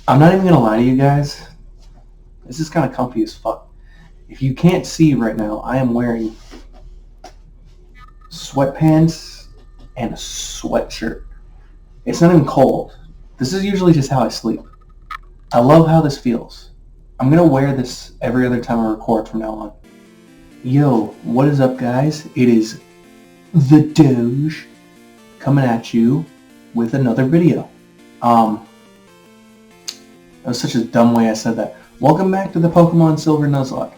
I'm not even gonna lie to you guys. This is kind of comfy as fuck. If you can't see right now, I am wearing sweatpants and a sweatshirt. It's not even cold. This is usually just how I sleep. I love how this feels. I'm gonna wear this every other time I record from now on. Yo, what is up, guys? It is the Doge coming at you with another video. That was such a dumb way I said that. Welcome back to the Pokemon Silver Nuzlocke.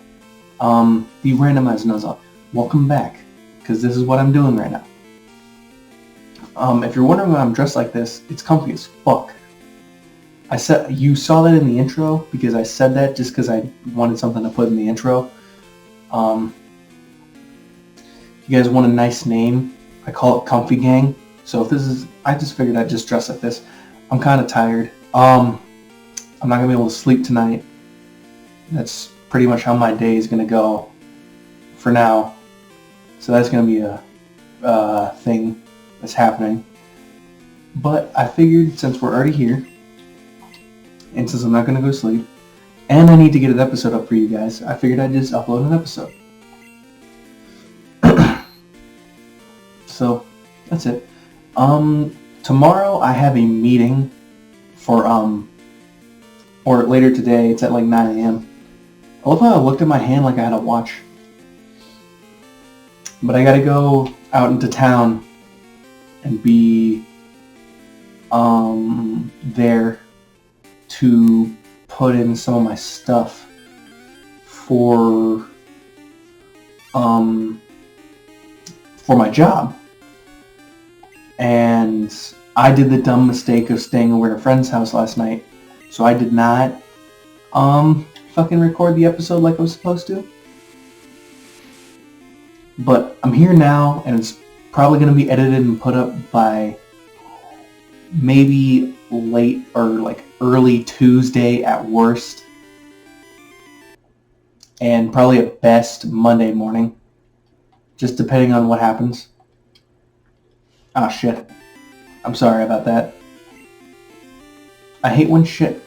The Randomized Nuzlocke. Welcome back, because this is what I'm doing right now. If you're wondering why I'm dressed like this, it's comfy as fuck. You saw that in the intro, because I said that just because I wanted something to put in the intro. If you guys want a nice name, I call it Comfy Gang. So if this is, I just figured I'd just dress like this. I'm kind of tired. I'm not going to be able to sleep tonight. That's pretty much how my day is going to go for now. So that's going to be a thing that's happening. But I figured since we're already here, and since I'm not going to go to sleep, and I need to get an episode up for you guys, I figured I'd just upload an episode. So, that's it. Tomorrow I have a meeting for, or later today, it's at like 9 a.m. I love how I looked at my hand like I had a watch. But I gotta go out into town and be there to put in some of my stuff for my job. And I did the dumb mistake of staying over at a friend's house last night, so I did not fucking record the episode like I was supposed to. But I'm here now, and it's probably going to be edited and put up by maybe late or like early Tuesday at worst, and probably at best Monday morning, just depending on what happens. Ah, shit. I'm sorry about that. I hate when shit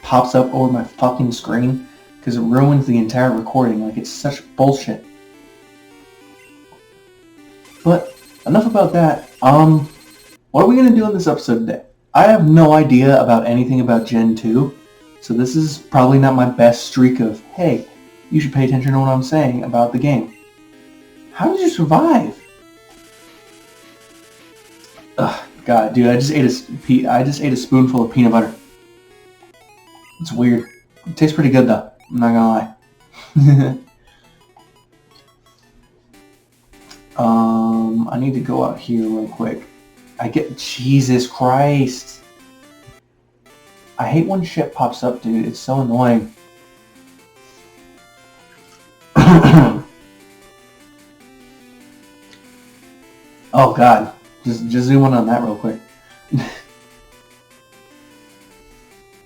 pops up over my fucking screen because it ruins the entire recording. Like, it's such bullshit. But enough about that. What are we going to do in this episode today? I have no idea about anything about Gen 2, so this is probably not my best streak of, hey, you should pay attention to what I'm saying about the game. How did you survive? Ugh, God, dude, I just ate a spoonful of peanut butter. It's weird. It tastes pretty good, though. I'm not gonna lie. I need to go out here real quick. Jesus Christ. I hate when shit pops up, dude. It's so annoying. Oh, God. Just zoom in on that real quick.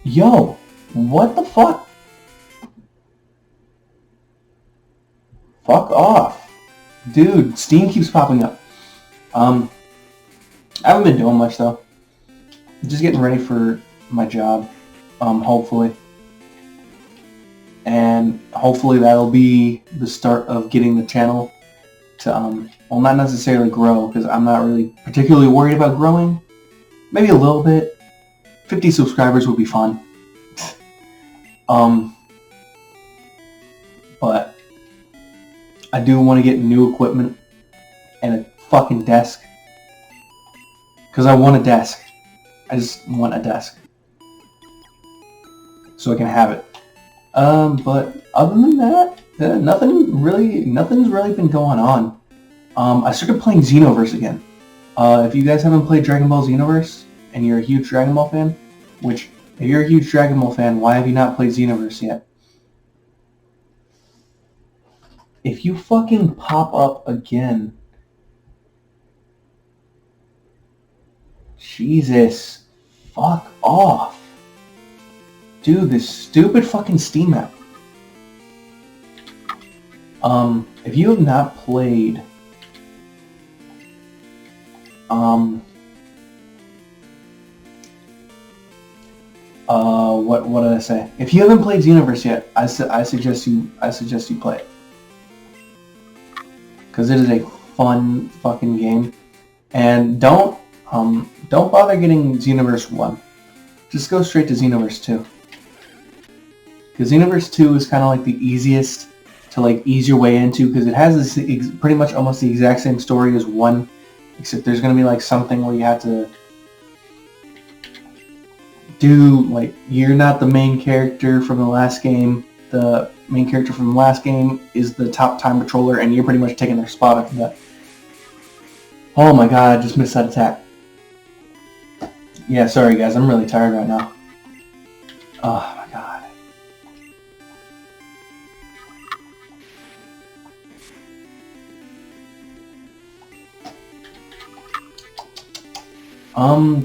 Yo, what the fuck? Fuck off. Dude, Steam keeps popping up. I haven't been doing much though. Just getting ready for my job, hopefully. And hopefully that'll be the start of getting the channel to, well, not necessarily grow, because I'm not really particularly worried about growing. Maybe a little bit. 50 subscribers would be fun. But I do want to get new equipment and a fucking desk. Because I want a desk. I just want a desk. So I can have it. But other than that, nothing's really been going on. I started playing Xenoverse again. If you guys haven't played Dragon Ball Xenoverse, and you're a huge Dragon Ball fan, which, if you're a huge Dragon Ball fan, why have you not played Xenoverse yet? If you fucking pop up again... Jesus. Fuck off. Dude, this stupid fucking Steam map. If you have not played... what did I say? If you haven't played Xenoverse yet, I suggest you play it. Because it is a fun fucking game. And don't bother getting Xenoverse 1. Just go straight to Xenoverse 2. Because Xenoverse 2 is kind of like the easiest to like ease your way into, because it has this pretty much almost the exact same story as 1, except there's going to be like something where you have to do, like, you're not the main character from the last game. The main character from the last game is the top time patroller, and you're pretty much taking their spot after that. Oh my god, I just missed that attack. Yeah, sorry guys, I'm really tired right now. Oh my god.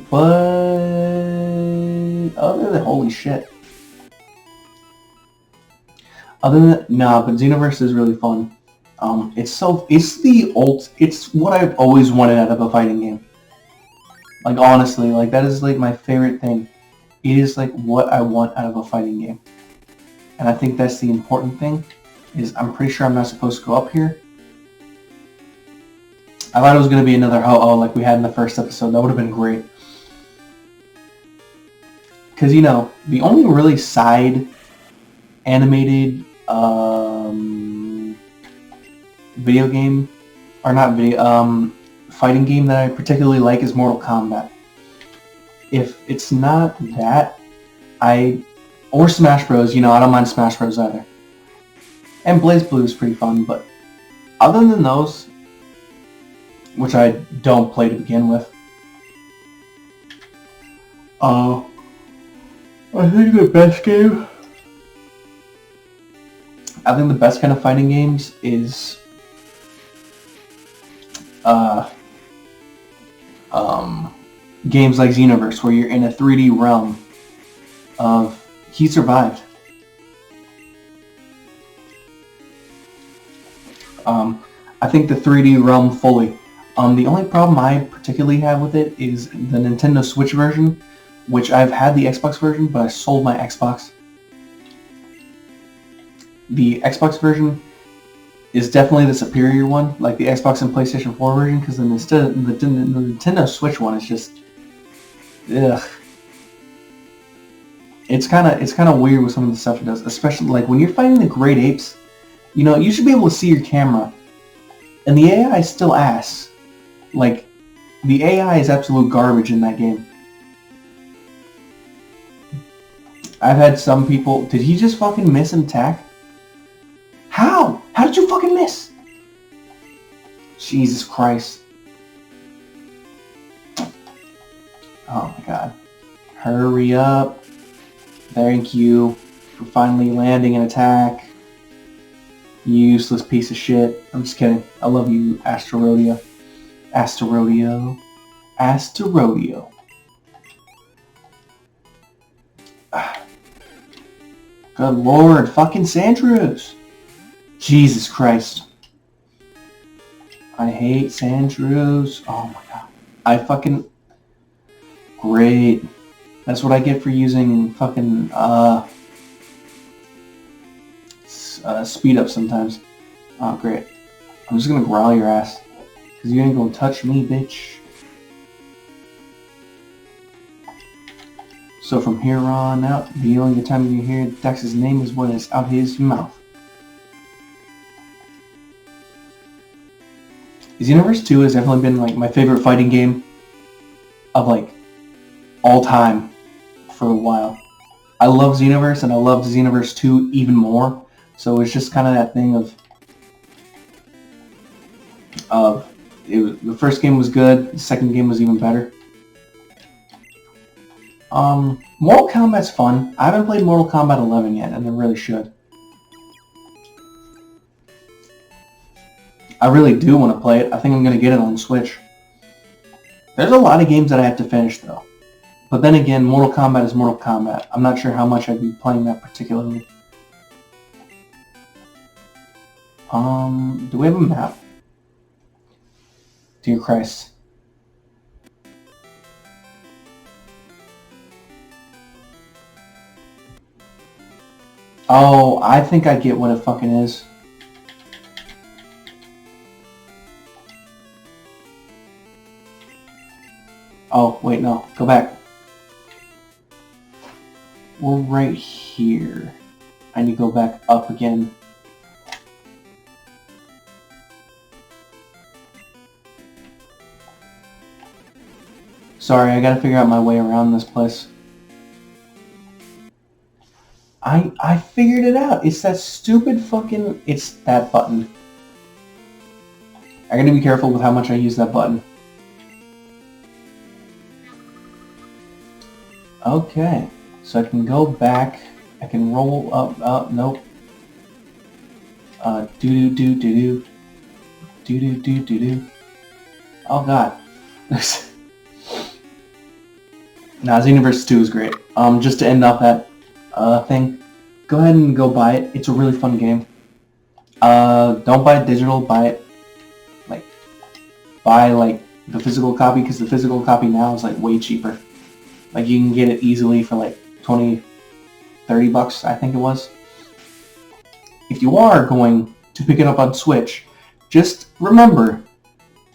But other than holy shit. Other than nah, but Xenoverse is really fun. It's what I've always wanted out of a fighting game. Like honestly, like that is like my favorite thing. It is like what I want out of a fighting game. And I think that's the important thing, is I'm pretty sure I'm not supposed to go up here. I thought it was going to be another ho-oh like we had in the first episode. That would have been great. Because, you know, the only really side animated video game, or not video, fighting game that I particularly like is Mortal Kombat. If it's not that, or Smash Bros, you know, I don't mind Smash Bros either. And BlazBlue is pretty fun, but other than those, which I don't play to begin with, I think the best game, I think the best kind of fighting games is games like Xenoverse, where you're in a 3D realm of he survived. I think the 3D realm fully. The only problem I particularly have with it is the Nintendo Switch version, which I've had the Xbox version, but I sold my Xbox. The Xbox version is definitely the superior one, like the Xbox and PlayStation 4 version, because the Nintendo Switch one is just, ugh. It's kind of weird with some of the stuff it does, especially like when you're fighting the Great Apes. You know, you should be able to see your camera, and the AI is still ass. Like, the AI is absolute garbage in that game. I've had some people... Did he just fucking miss an attack? How? How did you fucking miss? Jesus Christ. Oh my god. Hurry up. Thank you for finally landing an attack. You useless piece of shit. I'm just kidding. I love you, Asterodia. Asterodio. Asterodio. Good lord. Fucking Sandrews. Jesus Christ. I hate Sandrews. Oh my god. I fucking... Great. That's what I get for using fucking, speed up sometimes. Oh, great. I'm just gonna growl your ass. Because you ain't gonna touch me, bitch. So from here on out, the only time you hear Dex's name is when it's out his mouth. Xenoverse 2 has definitely been like my favorite fighting game of like all time for a while. I love Xenoverse, and I loved Xenoverse 2 even more. So it's just kind of that thing of the first game was good, the second game was even better. Mortal Kombat's fun. I haven't played Mortal Kombat 11 yet, and I really should. I really do want to play it. I think I'm going to get it on Switch. There's a lot of games that I have to finish, though. But then again, Mortal Kombat is Mortal Kombat. I'm not sure how much I'd be playing that particularly. Do we have a map? Dear Christ. Oh, I think I get what it fucking is. Oh, wait, no. Go back. We're right here. I need to go back up again. Sorry, I gotta figure out my way around this place. I figured it out. It's that stupid fucking... It's that button. I gotta be careful with how much I use that button. Okay. So I can go back. I can roll up, nope. Do-do-do-do-do. Do-do-do-do-do. Oh god. Nah, Xenoverse 2 is great. Just to end off that thing, go ahead and go buy it. It's a really fun game. Don't buy it digital, buy it, buy the physical copy, because the physical copy now is way cheaper. You can get it easily for 20, 30 bucks, I think it was. If you are going to pick it up on Switch, just remember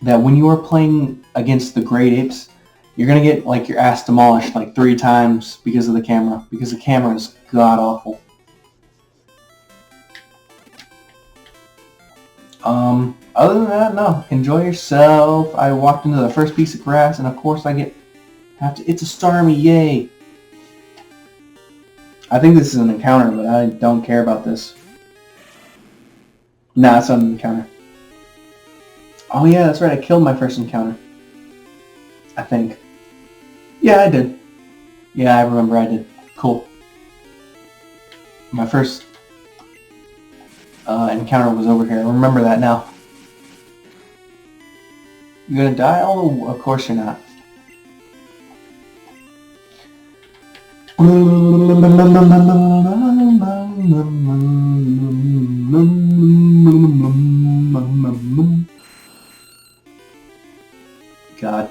that when you are playing against the Great Apes, you're gonna get your ass demolished 3 times because of the camera. Because the camera is god awful. Other than that, no. Enjoy yourself. I walked into the first piece of grass, and of course I have to. It's a Starmie, yay! I think this is an encounter, but I don't care about this. Nah, it's not an encounter. Oh yeah, that's right. I killed my first encounter. I think. Yeah, I did. Yeah, I remember I did. Cool. My first encounter was over here. I remember that now. You gonna die? Oh, of course you're not. God.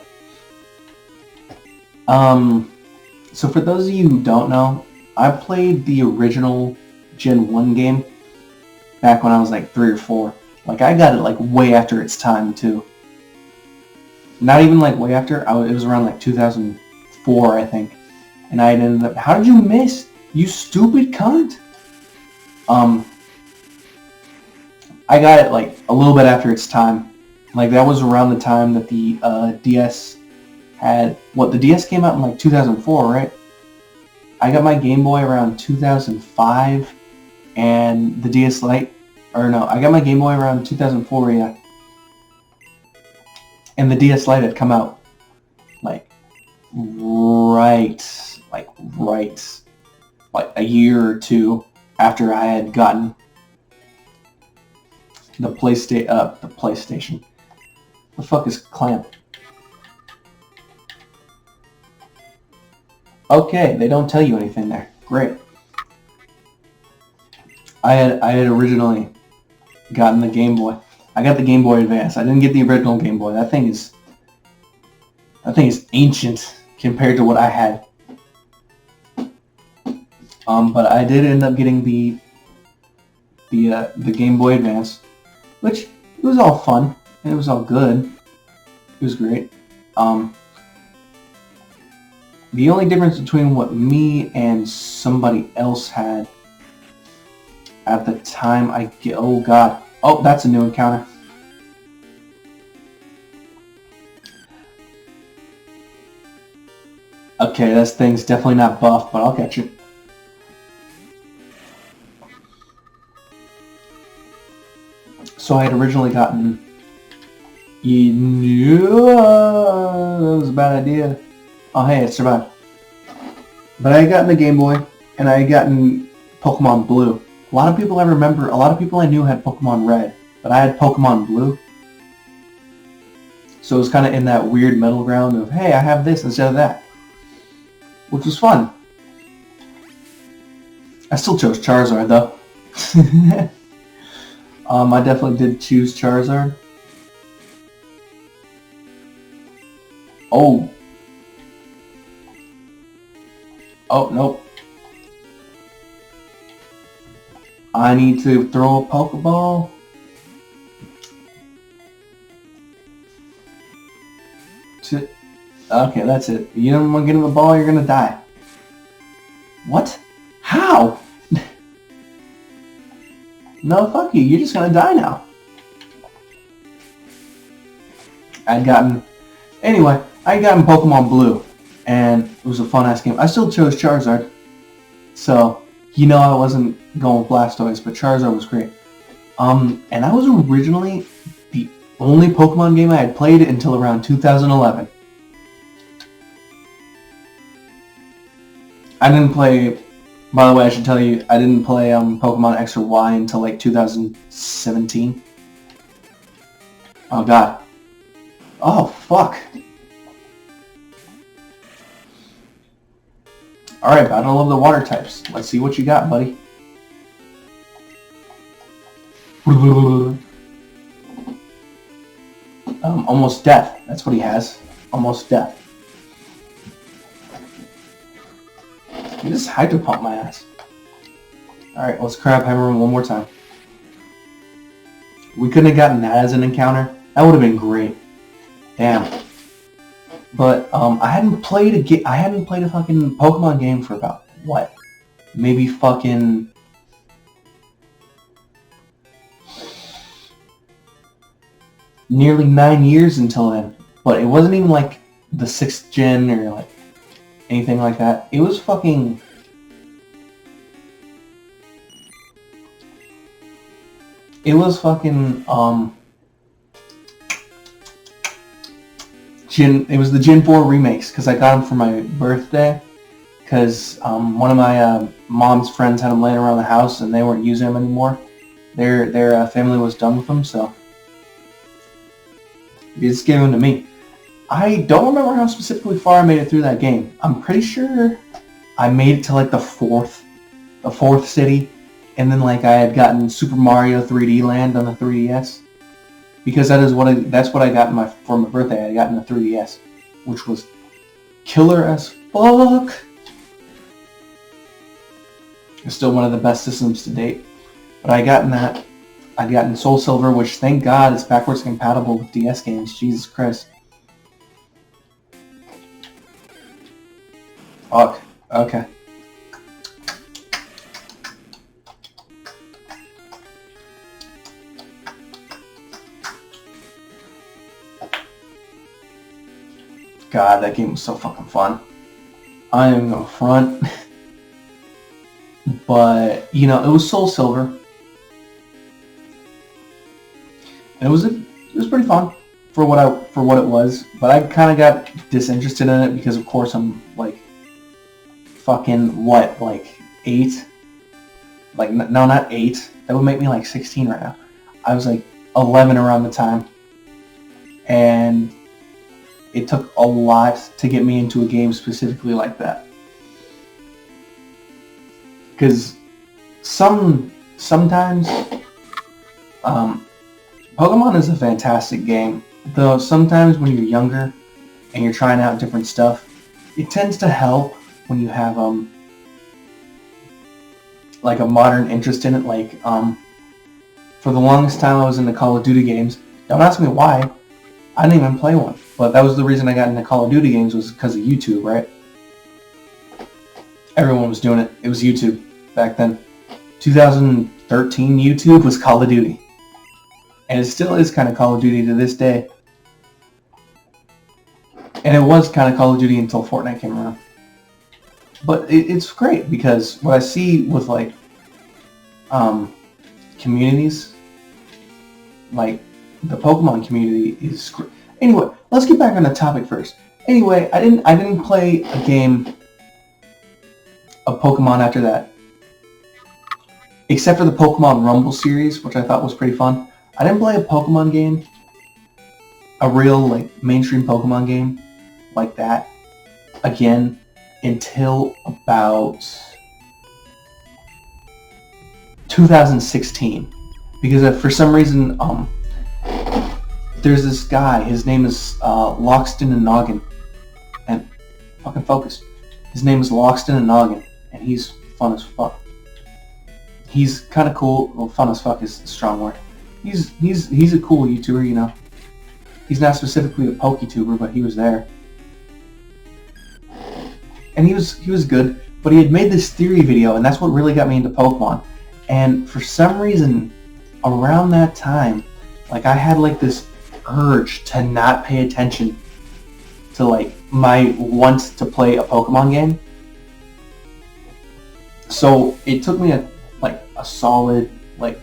So for those of you who don't know, I played the original Gen 1 game back when I was 3 or 4. I got it way after its time too. Not even way after. It was around 2004, I think. And I ended up... How did you miss? You stupid cunt! I got it a little bit after its time. That was around the time that the DS had... What, the DS came out in 2004, right? I got my Game Boy around 2005, and the DS Lite... Or no, I got my Game Boy around 2004, yeah. And the DS Lite had come out, right, a year or two after I had gotten the PlayStation. The fuck is Clamp? Okay, they don't tell you anything there. Great. I had originally gotten the Game Boy. I got the Game Boy Advance. I didn't get the original Game Boy. That thing is ancient compared to what I had. But I did end up getting the Game Boy Advance, which it was all fun and it was all good. It was great. The only difference between what me and somebody else had at the time, oh god, oh, that's a new encounter. Okay, this thing's definitely not buff, but I'll catch it. So I had originally gotten... that was a bad idea. Oh hey, it survived. But I had gotten the Game Boy, and I had gotten Pokemon Blue. A lot of people I knew had Pokemon Red, but I had Pokemon Blue. So it was kind of in that weird middle ground of, hey, I have this instead of that. Which was fun. I still chose Charizard, though. I definitely did choose Charizard. Oh. Oh, nope. I need to throw a pokeball. Okay, that's it. You don't want to get in the ball, you're gonna die. What? How? No, fuck you. You're just gonna die now. Anyway, I'd gotten Pokemon Blue, and it was a fun-ass game. I still chose Charizard, so I wasn't going with Blastoise, but Charizard was great. And that was originally the only Pokemon game I had played until around 2011. I didn't play, by the way, I should tell you, I didn't play Pokemon X or Y until like 2017. Oh god. Oh fuck. Alright, Battle of the Water types. Let's see what you got, buddy. Almost death. That's what he has. Almost death. You just Hydro Pump my ass. Alright, let's Crab Hammer him one more time. We couldn't have gotten that as an encounter. That would have been great. Damn. But I hadn't played a fucking Pokemon game for about what? Maybe fucking nearly 9 years until then. But it wasn't even like the 6th gen or like anything like that. It was fucking It was the Gen 4 remakes, because I got them for my birthday, because one of my mom's friends had them laying around the house and they weren't using them anymore. Their family was done with them, so they just gave them to me. I don't remember how specifically far I made it through that game. I'm pretty sure I made it to like the fourth city, and then like I had gotten Super Mario 3D Land on the 3DS, because that's what I got for my birthday. I got in the 3DS, which was killer as fuck. It's still one of the best systems to date. But I got in that. I got in Soul Silver, which thank God is backwards compatible with DS games. Jesus Christ. Fuck. Okay. God, that game was so fucking fun. I am gonna front. But, it was Soul Silver. And it was pretty fun for what it was. But I kind of got disinterested in it because, of course, I'm like fucking what, like 8? Like, no, not 8. That would make me like 16 right now. I was like 11 around the time. And it took a lot to get me into a game specifically like that. Because sometimes Pokemon is a fantastic game, though sometimes when you're younger and you're trying out different stuff, it tends to help when you have like a modern interest in it. Like for the longest time I was into Call of Duty games. Don't ask me why. I didn't even play one, but that was the reason I got into Call of Duty games, was because of YouTube, right? Everyone was doing it. It was YouTube back then. 2013 YouTube was Call of Duty. And it still is kind of Call of Duty to this day. And it was kind of Call of Duty until Fortnite came around. But it's great, because what I see with like communities, like the Pokemon community is great. Anyway, let's get back on the topic first. Anyway, I didn't play a game of Pokemon after that, except for the Pokemon Rumble series, which I thought was pretty fun. I didn't play a Pokemon game, a real like mainstream Pokemon game like that, again until about 2016, because for some reason there's this guy. His name is Loxton and Noggin, and fucking focus. His name is Loxton and Noggin, and he's fun as fuck. He's kind of cool. Well, fun as fuck is a strong word. He's a cool YouTuber, you know. He's not specifically a PokeTuber, but he was there. And he was good, but he had made this theory video, and that's what really got me into Pokemon. And for some reason, around that time, like I had like this urge to not pay attention to like my want to play a Pokemon game. So it took me a solid like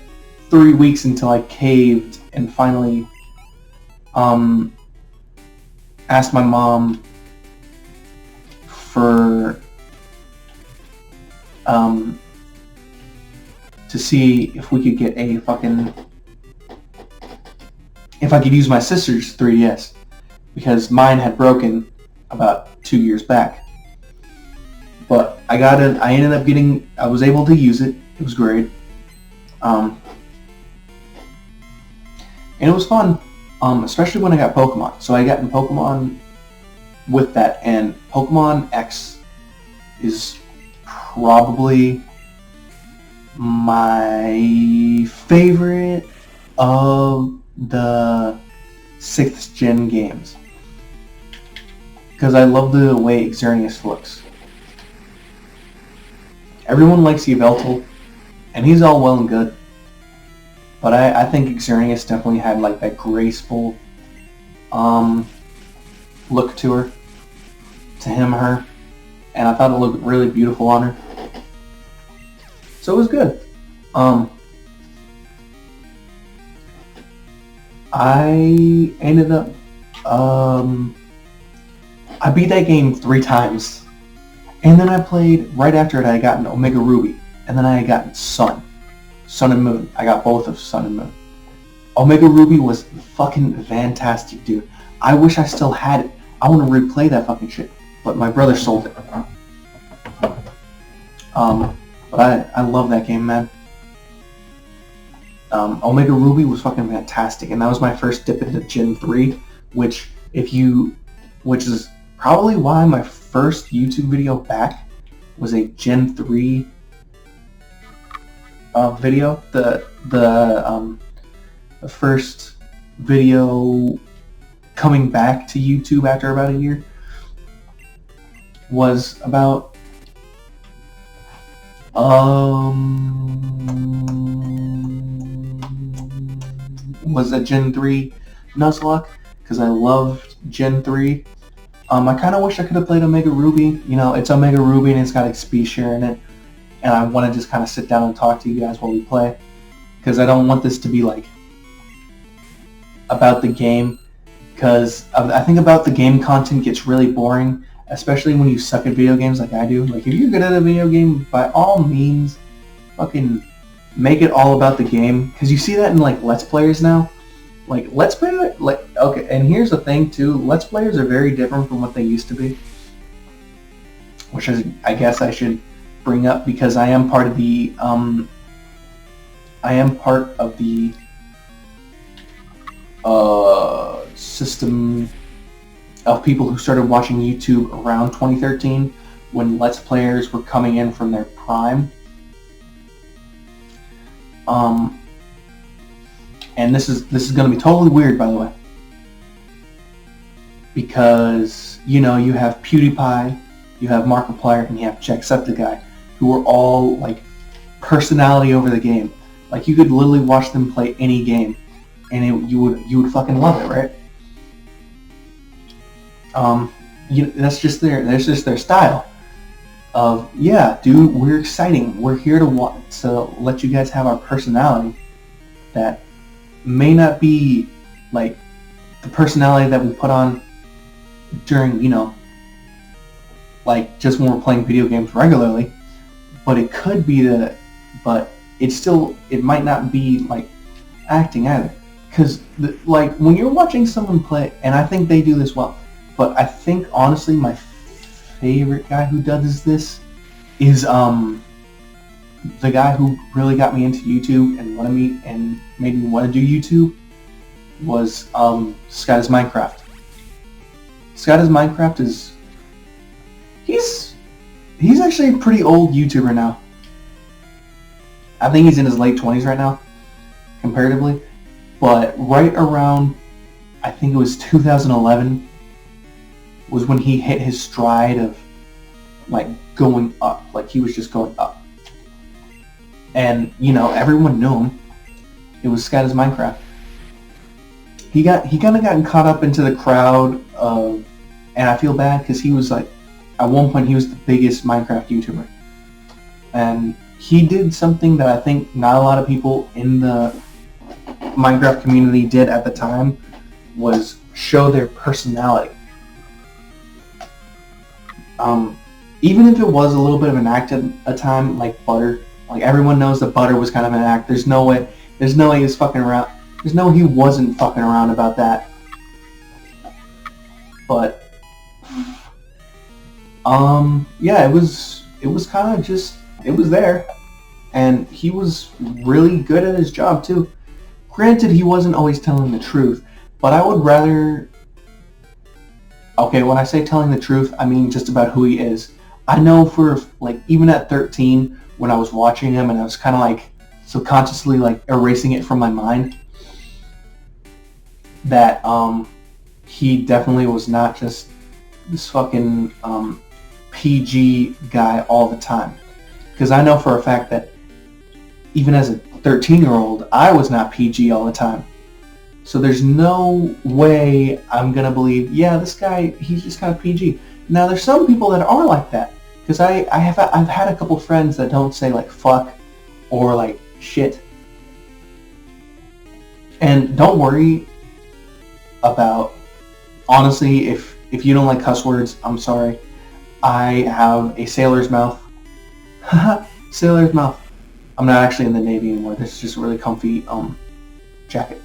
3 weeks until I caved and finally asked my mom for to see if we could get a if I could use my sister's 3DS, because mine had broken about 2 years back. But I ended up getting, I was able to use it. It was great. And it was fun, especially when I got Pokemon. So I got in Pokemon with that, and Pokemon X is probably my favorite of the 6th gen games, because I love the way Xerneas looks. Everyone likes Yveltal, and he's all well and good, but I think Xerneas definitely had like that graceful look to her, to her, and I thought it looked really beautiful on her. So it was good. I ended up I beat that game 3 times. And then I played, right after it I got an Omega Ruby. And then I had gotten Sun and Moon. I got both of Sun and Moon. Omega Ruby was fucking fantastic, dude. I wish I still had it. I want to replay that fucking shit. But my brother sold it. But I love that game, man. Omega Ruby was fucking fantastic. And that was my first dip into Gen 3. Which is probably why my first YouTube video back was a Gen 3 video. The first video coming back to YouTube after about a year was about was a Gen 3 Nuzlocke, because I loved Gen 3. I kind of wish I could have played Omega Ruby. You know, it's Omega Ruby and it's got XP share in it. And I want to just kind of sit down and talk to you guys while we play. Because I don't want this to be like about the game. Because I think about the game content gets really boring. Especially when you suck at video games like I do. Like, if you're good at a video game, by all means, fucking make it all about the game. Because you see that in like Let's Players now. Like, Let's Play, like, okay, and here's the thing, too. Let's Players are very different from what they used to be. Which is, I guess I should bring up, because I am part of the, system of people who started watching YouTube around 2013, when Let's Players were coming in from their prime. And this is going to be totally weird, by the way, because, you know, you have PewDiePie, you have Markiplier, and you have Jacksepticeye, who are all like personality over the game. Like, you could literally watch them play any game, and you would fucking love it, right? That's just their style. Of, yeah, dude, we're exciting. We're here to let you guys have our personality that may not be like the personality that we put on during, you know, like just when we're playing video games regularly, but it could be but it might not be like acting either. Because like when you're watching someone play, and I think they do this well, but I think honestly my favorite guy who does this is the guy who really got me into YouTube and made me want to do YouTube was Scott is Minecraft. Scott is Minecraft is he's actually a pretty old YouTuber now. I think he's in his late 20s right now, comparatively. But right around, I think it was 2011, was when he hit his stride of like going up. Like he was just going up. And, you know, everyone knew him. It was Sky's Minecraft. He kind of gotten caught up into the crowd of, and I feel bad because he was like, at one point he was the biggest Minecraft YouTuber. And he did something that I think not a lot of people in the Minecraft community did at the time, was show their personality. Even if it was a little bit of an act at a time, like Butter, like everyone knows that Butter was kind of an act. There's no way he was fucking around. There's no way he wasn't fucking around about that. But yeah, it was kind of just, it was there, and he was really good at his job too. Granted, he wasn't always telling the truth, but I would rather, okay, when I say telling the truth, I mean just about who he is. I know for, like, even at 13, when I was watching him and I was kind of like subconsciously like erasing it from my mind, that he definitely was not just this fucking PG guy all the time. Because I know for a fact that even as a 13-year-old, I was not PG all the time. So there's no way I'm going to believe, yeah, this guy, he's just kind of PG. Now, there's some people that are like that. Because I've had a couple friends that don't say, like, fuck or, like, shit. And don't worry about, honestly, if you don't like cuss words, I'm sorry. I have a sailor's mouth. Haha, sailor's mouth. I'm not actually in the Navy anymore. This is just a really comfy jacket.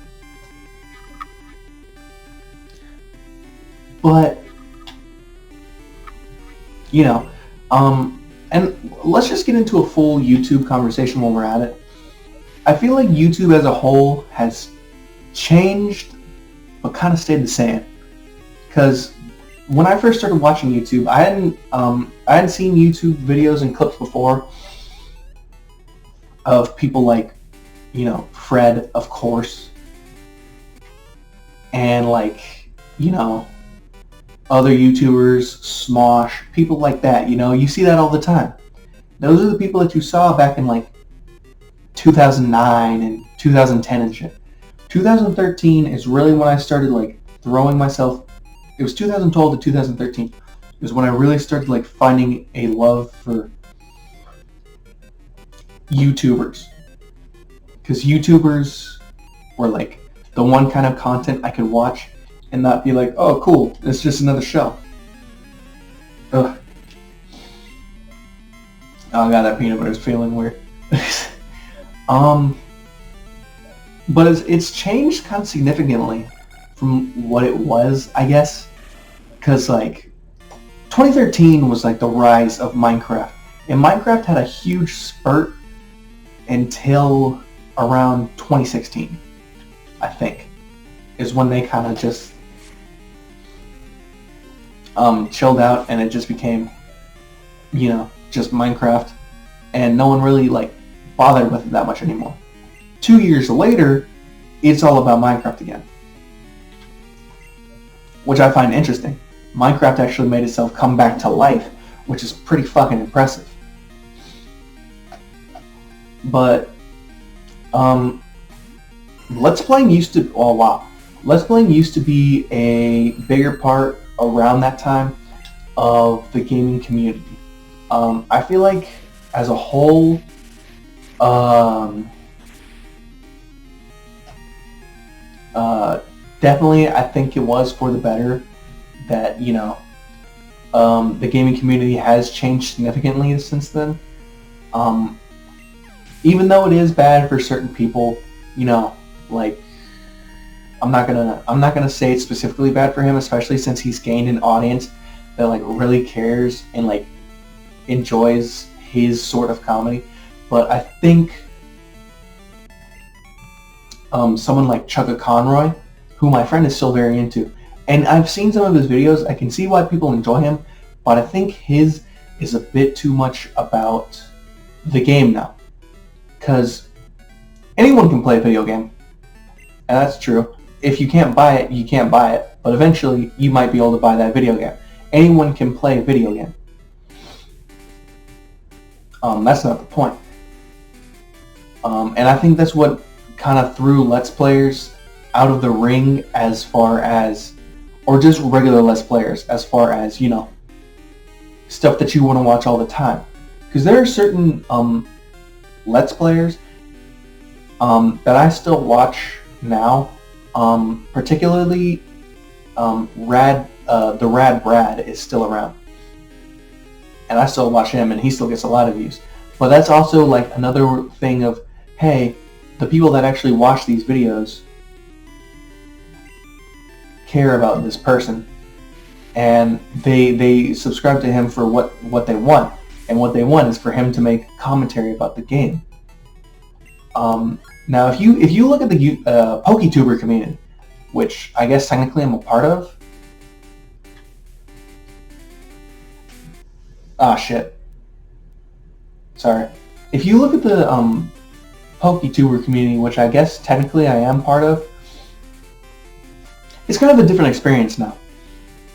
But, you know, and let's just get into a full YouTube conversation while we're at it. I feel like YouTube as a whole has changed, but kind of stayed the same. Because when I first started watching YouTube, I hadn't seen YouTube videos and clips before of people like, you know, Fred, of course, and like, you know, other YouTubers, Smosh, people like that. You know, you see that all the time. Those are the people that you saw back in like 2009 and 2010 and shit. 2013 is really when I started like throwing myself. It was 2012 to 2013 is when I really started like finding a love for YouTubers. Because YouTubers were like the one kind of content I could watch and not be like, oh cool, it's just another show. Ugh. Oh god, that peanut butter's feeling weird. But it's changed kind of significantly from what it was, I guess. Because like 2013 was like the rise of Minecraft. And Minecraft had a huge spurt until around 2016, I think, is when they kind of just chilled out and it just became, you know, just Minecraft, and no one really like bothered with it that much anymore. 2 years later, it's all about Minecraft again, which I find interesting. Minecraft actually made itself come back to life, which is pretty fucking impressive. But Let's Playing used to, oh wow, Let's Playing used to be a bigger part around that time of the gaming community. I feel like as a whole, definitely I think it was for the better that, you know, the gaming community has changed significantly since then. Even though it is bad for certain people, you know, like, I'm not gonna say it's specifically bad for him, especially since he's gained an audience that like really cares and like enjoys his sort of comedy. But I think someone like Chugga Conroy, who my friend is still very into, and I've seen some of his videos, I can see why people enjoy him, but I think his is a bit too much about the game now. because anyone can play a video game, and that's true. If you can't buy it, you can't buy it, but eventually you might be able to buy that video game. Anyone can play a video game. That's not the point. And I think that's what kind of threw Let's Players out of the ring as far as, or just regular Let's Players, as far as, you know, stuff that you want to watch all the time. Because there are certain Let's Players that I still watch now, particularly the Rad Brad is still around. And I still watch him, and he still gets a lot of views. But that's also like another thing of, hey, the people that actually watch these videos care about this person, and they subscribe to him for what they want, and what they want is for him to make commentary about the game. Now, if you look at the PokeTuber community, which I guess technically I'm a part of. Ah, shit. Sorry. If you look at the PokeTuber community, which I guess technically I am part of, it's kind of a different experience now.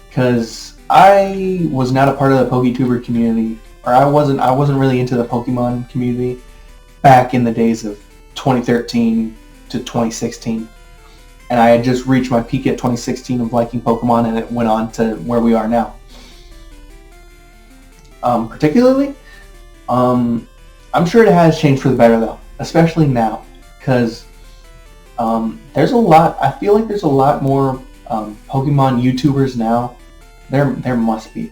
Because I was not a part of the PokeTuber community, or I wasn't really into the Pokemon community back in the days of 2013 to 2016. And I had just reached my peak at 2016 of liking Pokemon, and it went on to where we are now. Particularly, I'm sure it has changed for the better though, especially now, because there's a lot. I feel like there's a lot more Pokemon YouTubers now. There must be,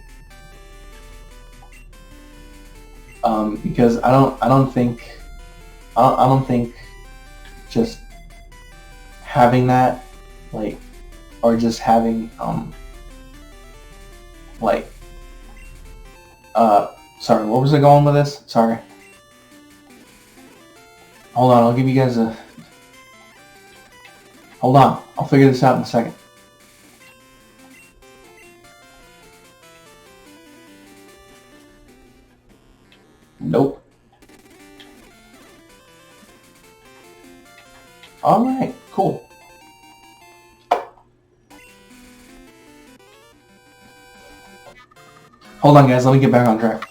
because I don't think just having that, like, or just having like. Sorry, what was I going with this? Sorry. Hold on, I'll give you guys a... Hold on, I'll figure this out in a second. Nope. Alright, cool. Hold on, guys, let me get back on track.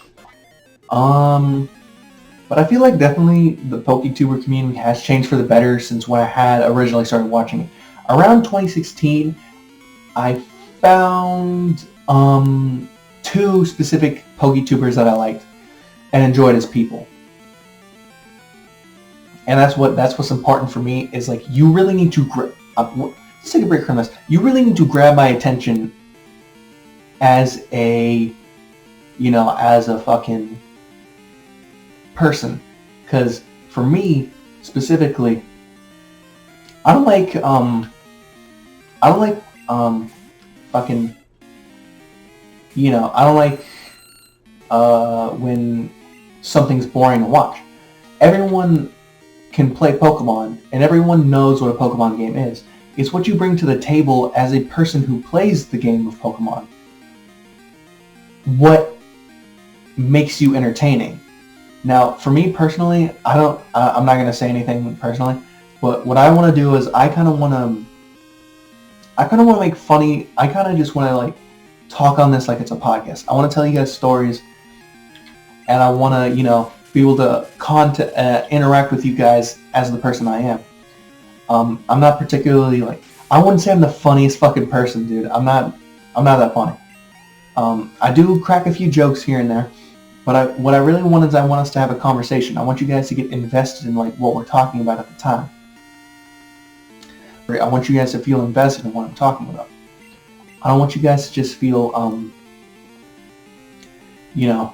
But I feel like definitely the PokeTuber community has changed for the better since when I had originally started watching it. Around 2016, I found two specific PokeTubers that I liked and enjoyed as people. And that's what's important for me, is like, you really need to let's take a break from this. You really need to grab my attention as a, you know, as a fucking person, because for me specifically, I don't like fucking, you know, I don't like when something's boring to watch. Everyone can play Pokemon, and everyone knows what a Pokemon game is. It's what you bring to the table as a person who plays the game of Pokemon. What makes you entertaining. Now, for me personally, I'm not going to say anything personally, but what I want to do is I kind of want to make funny, I kind of just want to, like, talk on this like it's a podcast. I want to tell you guys stories, and I want to, you know, be able to interact with you guys as the person I am. I'm not particularly, like, I wouldn't say I'm the funniest fucking person, dude. I'm not that funny. I do crack a few jokes here and there, but what I really want is, I want us to have a conversation. I want you guys to get invested in, like, what we're talking about at the time. I want you guys to feel invested in what I'm talking about. I don't want you guys to just feel, you know,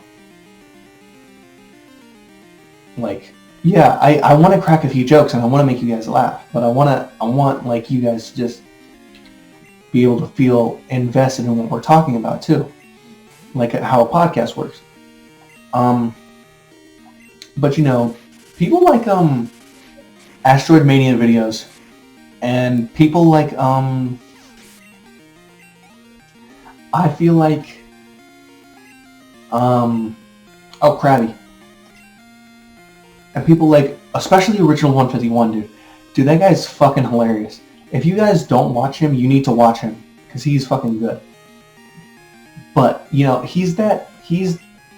like, yeah, I want to crack a few jokes and I want to make you guys laugh, but I want like you guys to just be able to feel invested in what we're talking about too, like how a podcast works. But you know, people like Asteroid Mania videos, and people like I feel like oh, Krabby. And people like, especially Original 151, dude. Dude, that guy's fucking hilarious. If you guys don't watch him, you need to watch him. Because he's fucking good. But, you know, he's,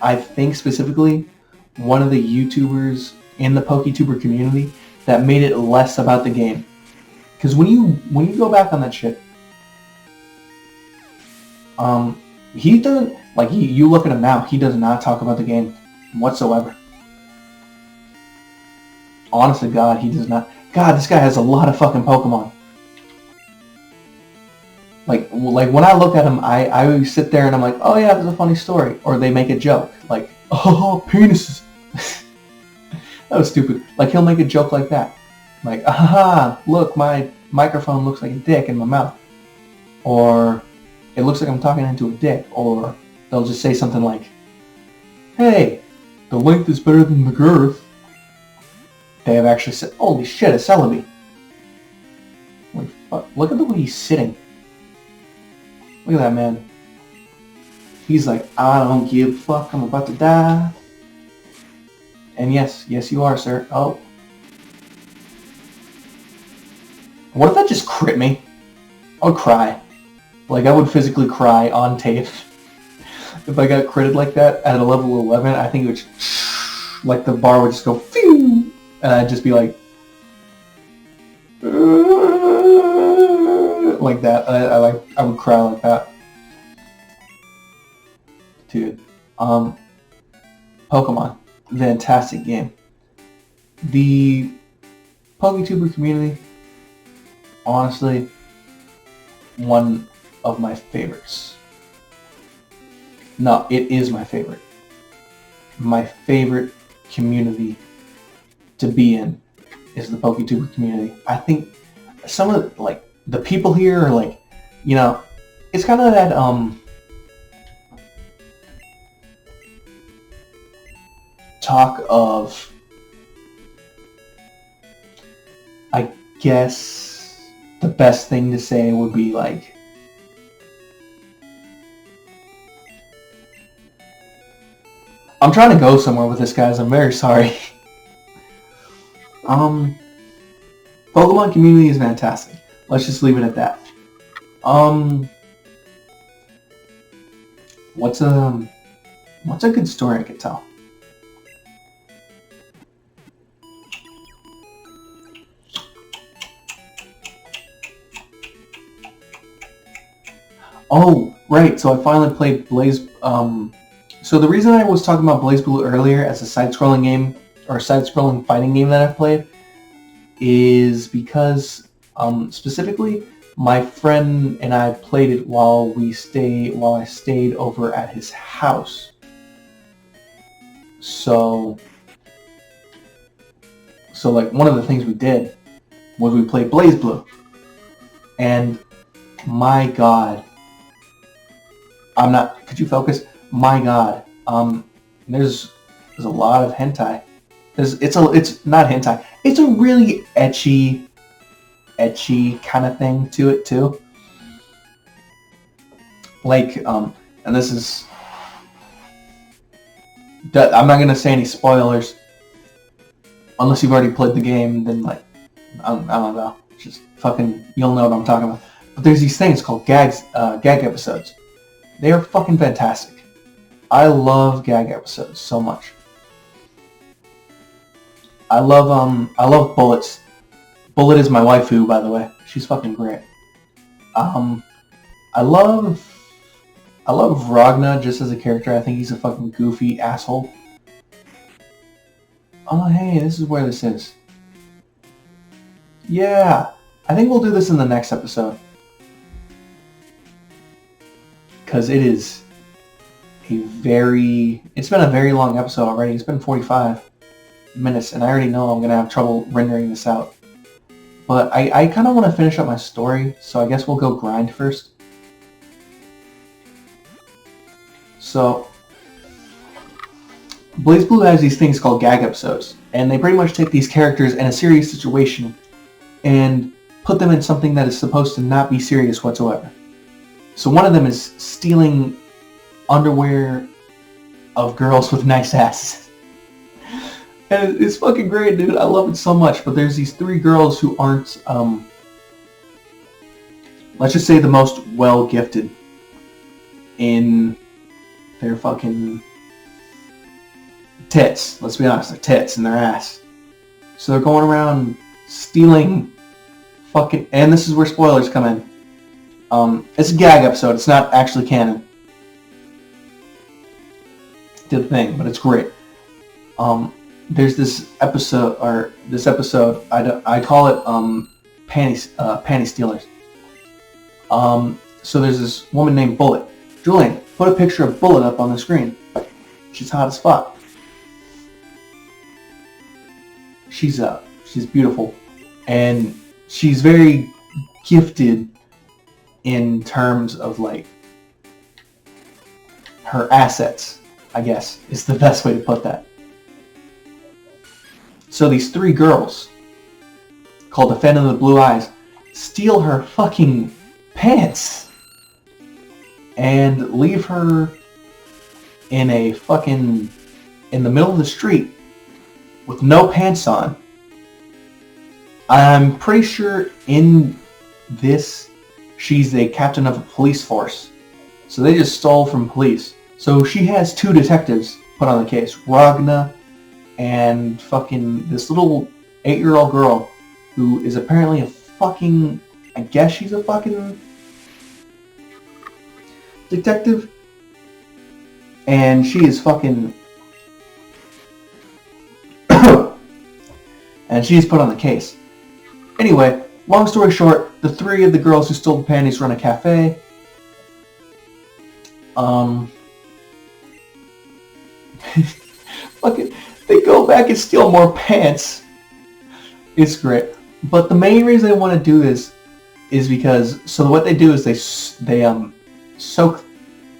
I think specifically, one of the YouTubers in the PokeTuber community that made it less about the game. Because when you go back on that shit, he doesn't, like, you look at him now, he does not talk about the game whatsoever. Honest to God, he does not. God, this guy has a lot of fucking Pokemon. Like when I look at him, I always sit there and I'm like, oh yeah, there's a funny story. Or they make a joke, like, oh, penises. That was stupid. Like, he'll make a joke like that. Like, aha, look, my microphone looks like a dick in my mouth. Or, it looks like I'm talking into a dick. Or, they'll just say something like, hey, the length is better than the girth. They have actually said, holy shit, a Celebi. Like, fuck, look at the way he's sitting. Look at that man. He's like, I don't give a fuck, I'm about to die. And yes you are, sir. Oh. What if that just crit me? I would cry. Like, I would physically cry on tape. If I got critted like that at a level 11, I think it would just, like, the bar would just go, phew, and I'd just be like, like that. I would cry like that. Dude. Pokemon. Fantastic game. The PokeTuber community, honestly, one of my favorites. No, it is my favorite. My favorite community to be in is the PokeTuber community. I think some of the people here are like, you know, it's kind of that talk of, I guess the best thing to say would be like, I'm trying to go somewhere with this, guys, I'm very sorry. Pokemon community is fantastic. Let's just leave it at that. What's a good story I could tell? Oh, right, so I finally played Blaze, so the reason I was talking about BlazBlue earlier as a side-scrolling game, or side-scrolling fighting game that I've played, is because, specifically, my friend and I played it while I stayed over at his house. So like, one of the things we did was we played BlazBlue. And, my God, could you focus? My God, there's a lot of hentai. It's not hentai. It's a really ecchi kind of thing to it too. Like, and this is, I'm not gonna say any spoilers. Unless you've already played the game, then like, I don't know. Just fucking, you'll know what I'm talking about. But there's these things called gag episodes. They are fucking fantastic. I love gag episodes so much. I love Bullets. Bullet is my waifu, by the way. She's fucking great. I love Ragna just as a character. I think he's a fucking goofy asshole. Oh, hey, this is where this is. Yeah, I think we'll do this in the next episode. Because it's been a very long episode already. It's been 45 minutes, and I already know I'm going to have trouble rendering this out. But I kind of want to finish up my story, so I guess we'll go grind first. So, BlazBlue has these things called gag episodes, and they pretty much take these characters in a serious situation and put them in something that is supposed to not be serious whatsoever. So one of them is stealing underwear of girls with nice asses. And it's fucking great, dude. I love it so much. But there's these 3 girls who aren't, let's just say the most well-gifted in their fucking tits. Let's be honest, their tits and their ass. So they're going around stealing fucking... And this is where spoilers come in. It's a gag episode. It's not actually canon to the thing, but it's great. There's this episode, I call it panty stealers. So there's this woman named Bullet. Julian, put a picture of Bullet up on the screen. She's hot as fuck. She's beautiful, and she's very gifted in terms of like her assets, I guess, is the best way to put that. So these 3 girls, called the Phantom of the Blue Eyes, steal her fucking pants and leave her in the middle of the street with no pants on. I'm pretty sure in this, she's a captain of a police force. So they just stole from police. So she has 2 detectives put on the case. Ragna and fucking this little 8-year-old girl who is apparently a fucking... I guess she's a fucking detective. And she is fucking... and she's put on the case. Anyway, long story short, the 3 of the girls who stole the panties run a cafe. Fucking, they go back and steal more pants. It's great. But the main reason I want to do this is because, so what they do is they soak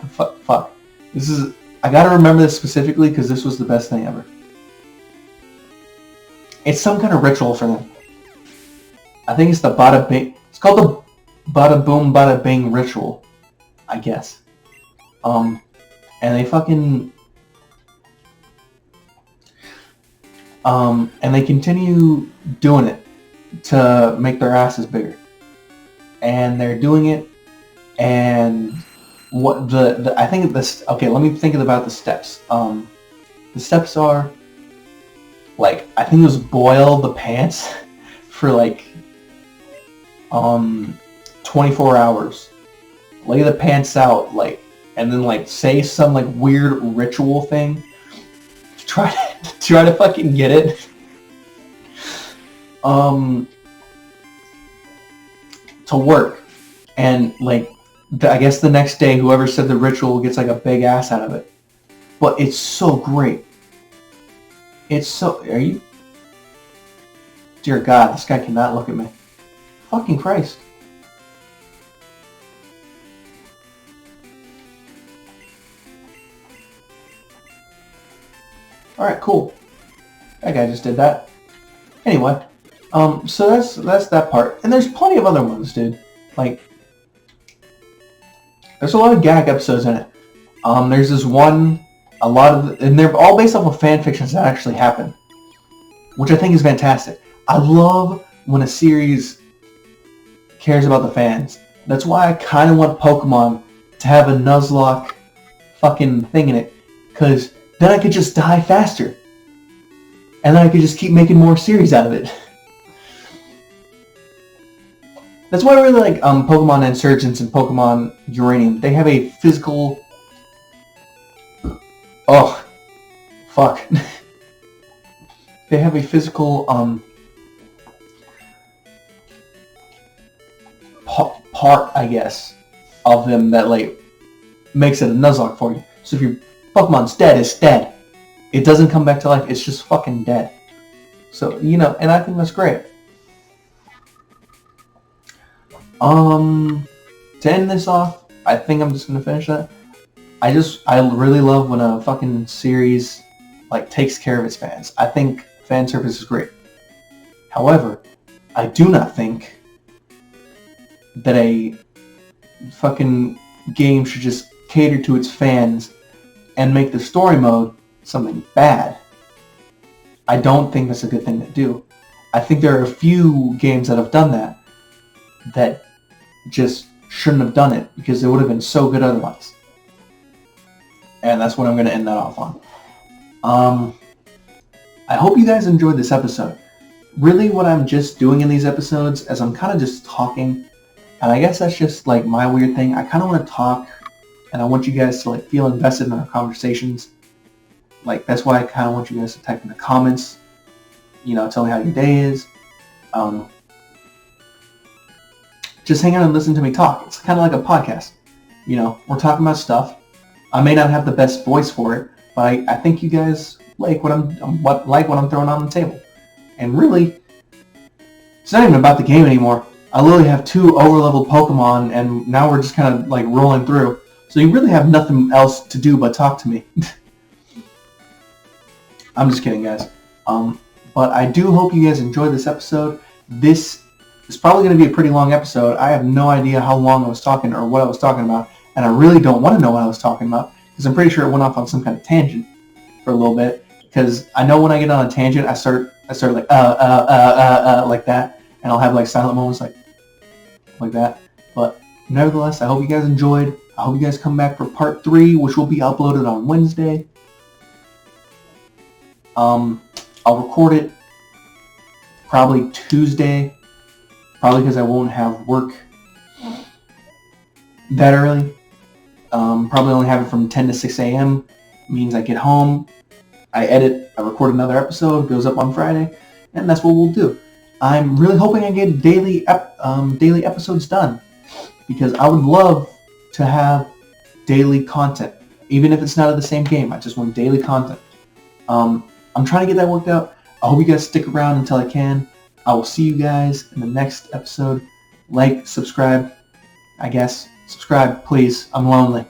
the fuck. This is, I gotta remember this specifically because this was the best thing ever. It's some kind of ritual for them. I think it's the bada bing. It's called the bada boom bada bing ritual, I guess. And they fucking and they continue doing it to make their asses bigger. And they're doing it, and what I think this. Okay, let me think about the steps. The steps are like, I think it was boil the pants for like 24 hours. Lay the pants out, like, and then like say some like weird ritual thing to try to fucking get it. To work. And like I guess the next day whoever said the ritual gets like a big ass out of it. But it's so great. It's so... Are you... Dear God, this guy cannot look at me. Fucking Christ. Alright, cool. That guy just did that. Anyway, so that's that part. And there's plenty of other ones, dude. Like, there's a lot of gag episodes in it. There's this one, and they're all based off of fan fictions that actually happen, which I think is fantastic. I love when a series cares about the fans. That's why I kind of want Pokemon to have a Nuzlocke fucking thing in it, because then I could just die faster. And then I could just keep making more series out of it. That's why I really like Pokemon Insurgents and Pokemon Uranium. They have a physical... Oh. Fuck. They have a physical, part, I guess, of them that, like, makes it a Nuzlocke for you. So if your Pokemon's dead, it's dead. It doesn't come back to life, it's just fucking dead. So, you know, and I think that's great. To end this off, I think I'm just gonna finish that. I really love when a fucking series, like, takes care of its fans. I think fan service is great. However, I do not think that a fucking game should just cater to its fans and make the story mode something bad. I don't think that's a good thing to do. I think there are a few games that have done that just shouldn't have done it because it would have been so good otherwise. And that's what I'm going to end that off on. I hope you guys enjoyed this episode. Really what I'm just doing in these episodes is I'm kind of just talking, and I guess that's just like my weird thing. I kind of want to talk, and I want you guys to like feel invested in our conversations. Like that's why I kind of want you guys to type in the comments, tell me how your day is. Just hang out and listen to me talk. It's kind of like a podcast. We're talking about stuff. I may not have the best voice for it, but I think you guys like what I'm throwing on the table. And really, it's not even about the game anymore. I literally have 2 over-leveled Pokemon, and now we're just kind of like rolling through. So you really have nothing else to do but talk to me. I'm just kidding, guys. But I do hope you guys enjoyed this episode. This is probably going to be a pretty long episode. I have no idea how long I was talking or what I was talking about, and I really don't want to know what I was talking about because I'm pretty sure it went off on some kind of tangent for a little bit. Because I know when I get on a tangent, I start like like that, and I'll have like silent moments like that. But nevertheless, I hope you guys enjoyed. I hope you guys come back for part 3, which will be uploaded on Wednesday. I'll record it probably Tuesday, probably because I won't have work that early. Probably only have it from 10 to 6 a.m. Means I get home, I edit, I record another episode, goes up on Friday, and that's what we'll do. I'm really hoping I get daily episodes done because I would love to have daily content, even if it's not of the same game. I just want daily content. I'm trying to get that worked out. I hope you guys stick around until I can. I will see you guys in the next episode. Like, subscribe, I guess. Subscribe, please. I'm lonely.